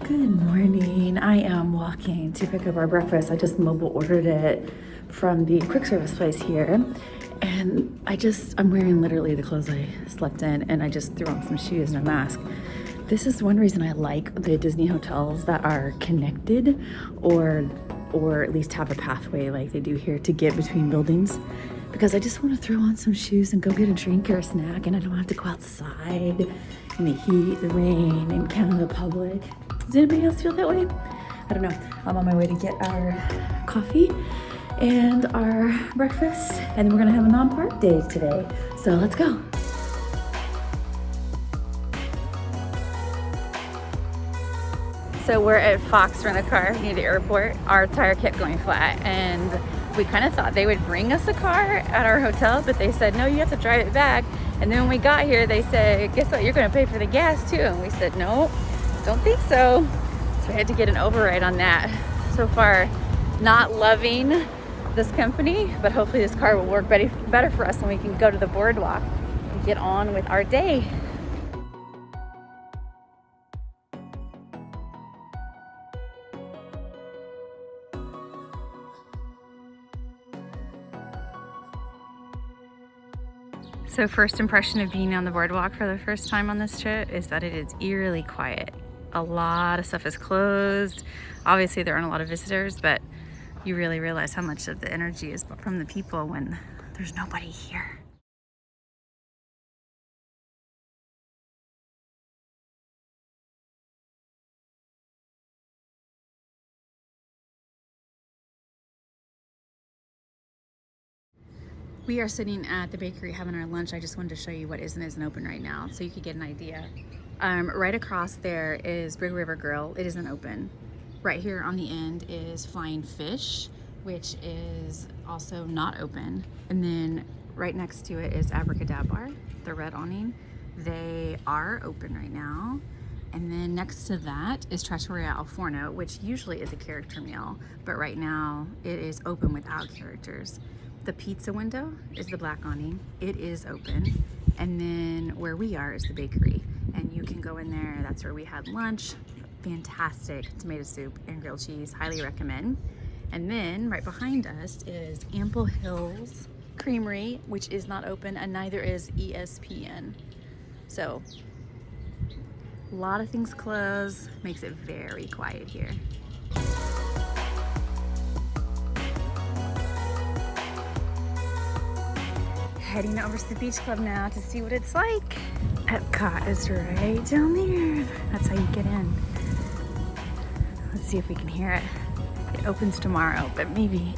Good morning. I am walking to pick up our breakfast. I just mobile ordered it from the quick service place here. And I'm wearing literally the clothes I slept in, and I just threw on some shoes and a mask. This is one reason I like the Disney hotels that are connected or at least have a pathway like they do here to get between buildings, because I just want to throw on some shoes and go get a drink or a snack, and I don't have to go outside in the heat, the rain, and kind of the public. Does anybody else feel that way? I don't know. I'm on my way to get our coffee and our breakfast, and we're gonna have a non-park day today. So let's go. So we're at Fox Rent-A-Car near the airport. Our tire kept going flat, and we kind of thought they would bring us a car at our hotel, but they said, no, you have to drive it back. And then when we got here, they said, guess what, you're gonna pay for the gas too. And we said, no, don't think so. So we had to get an override on that. So far, not loving this company, but hopefully this car will work better for us and we can go to the boardwalk and get on with our day. So first impression of being on the boardwalk for the first time on this trip is that it is eerily quiet. A lot of stuff is closed. Obviously there aren't a lot of visitors, but you really realize how much of the energy is from the people when there's nobody here. We are sitting at the bakery having our lunch. I just wanted to show you what isn't open right now so you could get an idea. Right across there is Big River Grill. It isn't open. Right here on the end is Flying Fish, which is also not open. And then right next to it is Abracadabra, the red awning. They are open right now. And then next to that is Trattoria Al Forno, which usually is a character meal, but right now it is open without characters. The pizza window is the black awning. It is open. And then where we are is the bakery. And you can go in there. That's where we had lunch. Fantastic tomato soup and grilled cheese. Highly recommend. And then right behind us is Ample Hills Creamery, which is not open, and neither is ESPN. So a lot of things closed. Makes it very quiet here. Heading over to the beach club now to see what it's like. Epcot is right down there. That's how you get in. Let's see if we can hear it. It opens tomorrow, but maybe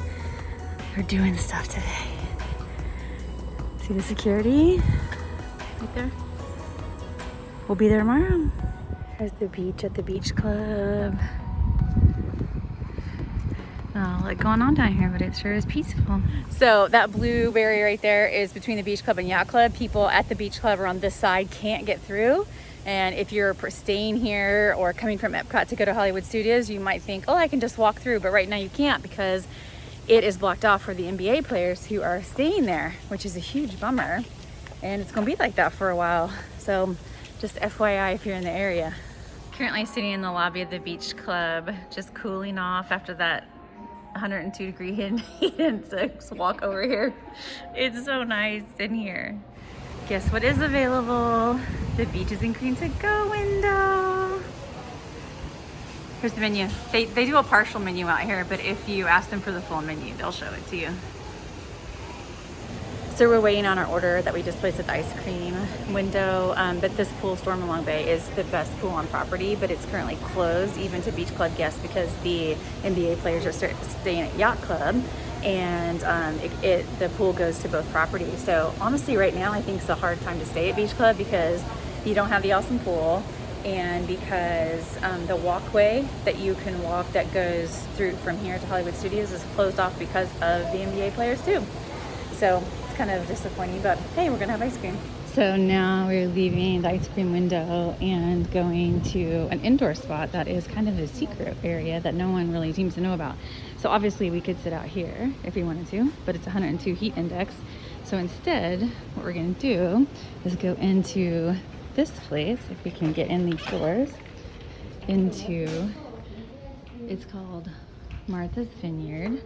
they're doing stuff today. See the security right there? We'll be there tomorrow. There's the beach at the beach club. Not a lot going on down here, but it sure is peaceful. So that blue area right there is between the beach club and yacht club. People at the beach club or on this side can't get through. And if you're staying here or coming from Epcot to go to Hollywood Studios, you might think, oh, I can just walk through. But right now you can't because it is blocked off for the NBA players who are staying there, which is a huge bummer. And it's gonna be like that for a while. So just FYI if you're in the area. Currently sitting in the lobby of the beach club, just cooling off after that 102 degree heat index walk over here. It's so nice in here. Guess what is available? The Beaches and Green to Go window. Here's the menu. They do a partial menu out here, but if you ask them for the full menu, they'll show it to you. So we're waiting on our order that we just placed at the ice cream window, but this pool, Storm Along Bay, is the best pool on property, but it's currently closed even to beach club guests because the NBA players are staying at yacht club, and the pool goes to both properties. So honestly, right now, I think it's a hard time to stay at beach club because you don't have the awesome pool, and because the walkway that you can walk that goes through from here to Hollywood Studios is closed off because of the NBA players too. So kind of disappointing, but hey, we're gonna have ice cream. So now we're leaving the ice cream window and going to an indoor spot that is kind of a secret area that no one really seems to know about. So obviously we could sit out here if we wanted to, but it's 102 heat index. So instead, what we're gonna do is go into this place, if we can get in these doors. into, it's called Martha's Vineyard,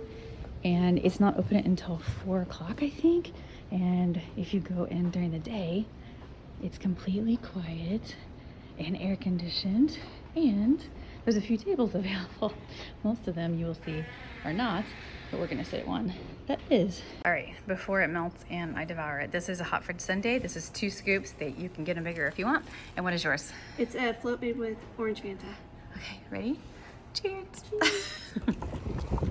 and it's not open until 4 o'clock, I think. And if you go in during the day, it's completely quiet and air conditioned, and there's a few tables available. Most of them you will see are not, but we're gonna sit at one that is. All right, before it melts and I devour it, this is a hot fudge sundae. This is 2 scoops. That you can get them bigger if you want. And what is yours? It's a float made with orange Fanta. Okay, ready? Cheers.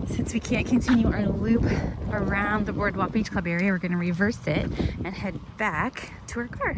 Since we can't continue our loop around the Boardwalk Beach Club area, we're gonna reverse it and head back to our car.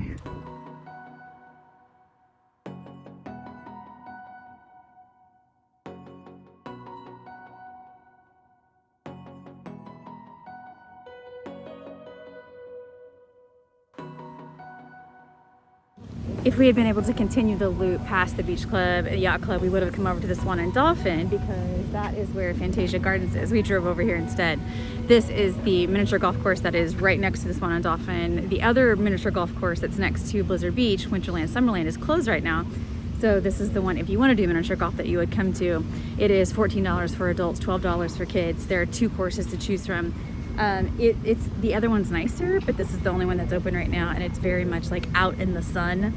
If we had been able to continue the loop past the beach club and yacht club, we would have come over to the Swan and Dolphin, because that is where Fantasia Gardens is. We drove over here instead. This is the miniature golf course that is right next to the Swan and Dolphin. The other miniature golf course that's next to Blizzard Beach, Winterland, Summerland, is closed right now. So this is the one, if you want to do miniature golf, that you would come to. It is $14 for adults, $12 for kids. There are 2 courses to choose from. It's the other one's nicer, but this is the only one that's open right now, and it's very much like out in the sun.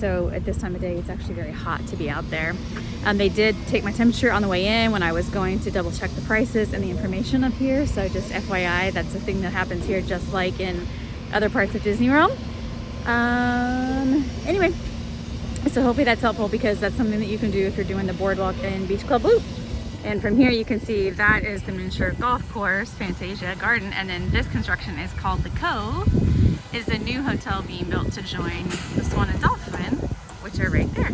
So at this time of day, it's actually very hot to be out there. They did take my temperature on the way in when I was going to double check the prices and the information up here. So just FYI, that's a thing that happens here, just like in other parts of Disney World. Anyway, so hopefully that's helpful, because that's something that you can do if you're doing the Boardwalk and Beach Club loop. And from here you can see that is the miniature golf course, Fantasia Garden, and then this construction is called the Cove. Is a new hotel being built to join the Swan and Dolphin, which are right there.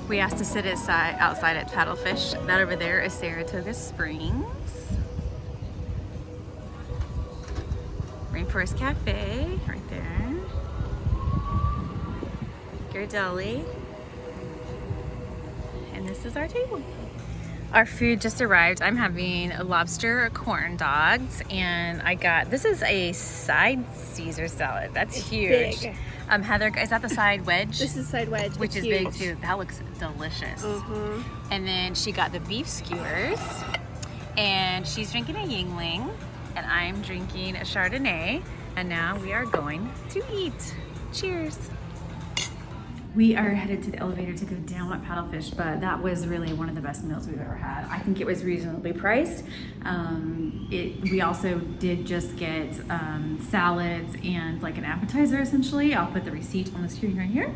We asked to sit outside at Paddlefish. That over there is Saratoga Springs. Rainforest Cafe, right there. Ghirardelli. And this is our table. Our food just arrived. I'm having a lobster corn dogs, and I got, this is a side Caesar salad. That's huge. Big. Heather, is that the side wedge? This is side wedge, which is huge. big too. That looks delicious. And then she got the beef skewers, and she's drinking a Yingling, and I'm drinking a Chardonnay, and now we are going to eat. Cheers. We are headed to the elevator to go down at Paddlefish, but that was really one of the best meals we've ever had. I think it was reasonably priced. We also did just get salads and like an appetizer, essentially. I'll put the receipt on the screen right here.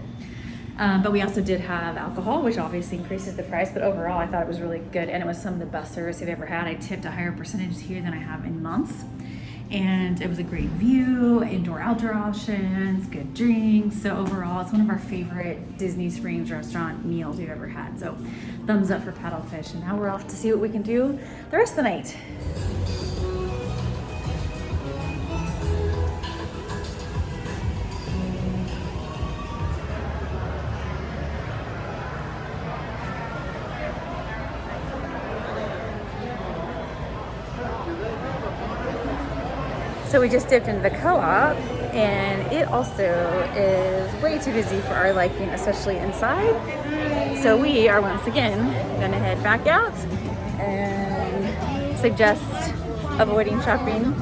But we also did have alcohol, which obviously increases the price, but overall I thought it was really good, and it was some of the best service I've ever had. I tipped a higher percentage here than I have in months. And it was a great view, indoor outdoor options, good drinks. So overall, it's one of our favorite Disney Springs restaurant meals we've ever had. So thumbs up for Paddlefish. And now we're off to see what we can do the rest of the night. So we just dipped into the co-op, and it also is way too busy for our liking, especially inside. So we are once again gonna head back out and suggest avoiding shopping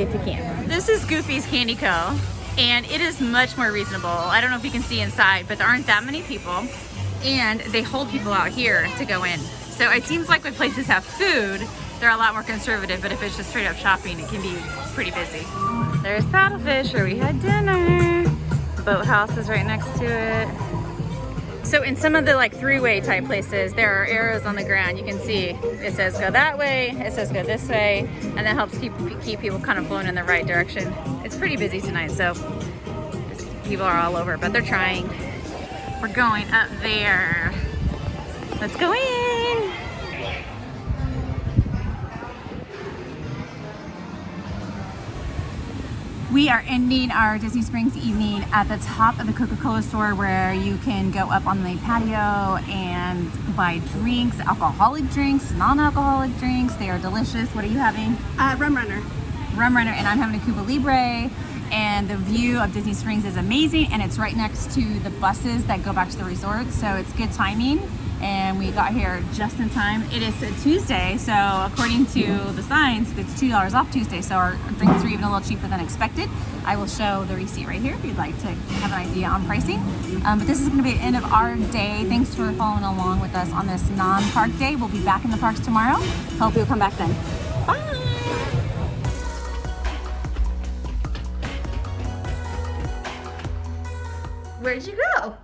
if you can. This is Goofy's Candy Co., and it is much more reasonable. I don't know if you can see inside, but there aren't that many people, and they hold people out here to go in. So it seems like when places have food, they're a lot more conservative, but if it's just straight up shopping, it can be pretty busy. There's Paddlefish, where we had dinner. The boathouse is right next to it. So in some of the like three-way type places, there are arrows on the ground. You can see it says go that way, it says go this way, and that helps keep people kind of flowing in the right direction. It's pretty busy tonight, so people are all over, but they're trying. We're going up there. Let's go in. We are ending our Disney Springs evening at the top of the Coca-Cola store, where you can go up on the patio and buy drinks, alcoholic drinks, non-alcoholic drinks. They are delicious. What are you having? Rum Runner. Rum Runner, and I'm having a Cuba Libre. And the view of Disney Springs is amazing, and it's right next to the buses that go back to the resort, so it's good timing. And we got here just in time. It is a Tuesday, so according to the signs, it's $2 off Tuesday, so our drinks are even a little cheaper than expected. I will show the receipt right here if you'd like to have an idea on pricing. But this is going to be the end of our day. Thanks for following along with us on this non-park day. We'll be back in the parks tomorrow. Hope you'll come back then. Bye! Where'd you go?